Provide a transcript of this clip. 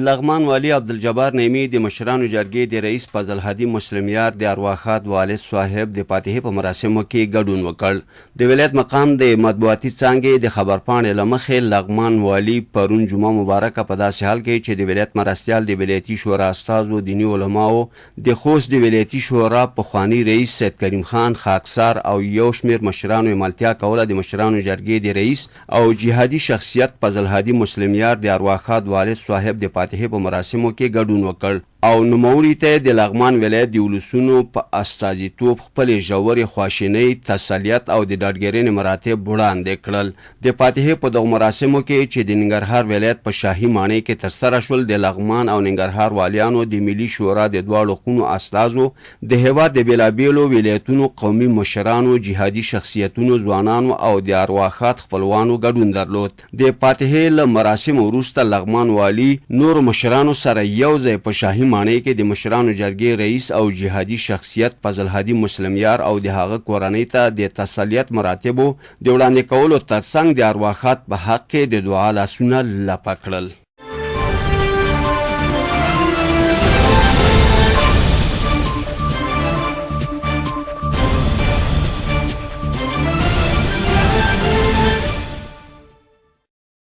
لغمان والي عبدالجبار نعیمي د مشرانو جرګې د رئیس فضل هادي مسلم یار د ارواښاد والد صاحب د فاتحې په مراسمو کې ګډون وکړ. د ولایت مقام د مطبوعاتي څانګې د خبرپاڼې له مخې لغمان والي پرون جمعه مبارکه په داسې حال کې چې د ولایت مرستیال د ولایتي شورا استازو، دیني علماو، د خوست د ولایتي شورا پخواني رئیس سید کریم خان خاکسار او یو شمېر مشرانو ملتیا کوله د مشرانو جرګې د رئیس او جهادي شخصیت فضل هادي مسلم یار د ارواښاد والد صاحب د فاتحې په مراسمو کې ګډون وکړ او نوموړي ته د لغمان ولایت د ولسونو په استازیتوب خپلې ژورې خواشینۍ، تسلیت او د ډاډګیرنې مراتب وړاندې کړل. د فاتحې په دغو مراسمو کې چې د ننګرهار ولایت په شاهي ماڼۍ کې ترسره شول، د لغمان او ننګرهار والیانو، د ملي شورا د دواړو خونو استازو، د هېواد د بېلابېلو ولایتونو قومي مشرانو، جهادي شخصیتونو، ځوانانو او د ارواښاد خپلوانو ګډون درلود. د فاتحې له مراسمو وروسته لغمان والي نور مشرانو سره یو ځای په شاهي ماڼۍ کې د مشرانو جرګې رئیس او جهادي شخصیت فضل هادي مسلم یار او د هغه کورنۍ ته د تسلیت مراتبو د وړاندې کولو ترڅنګ د ارواښاد په حق کې د دعا لاسونه لپه کړل.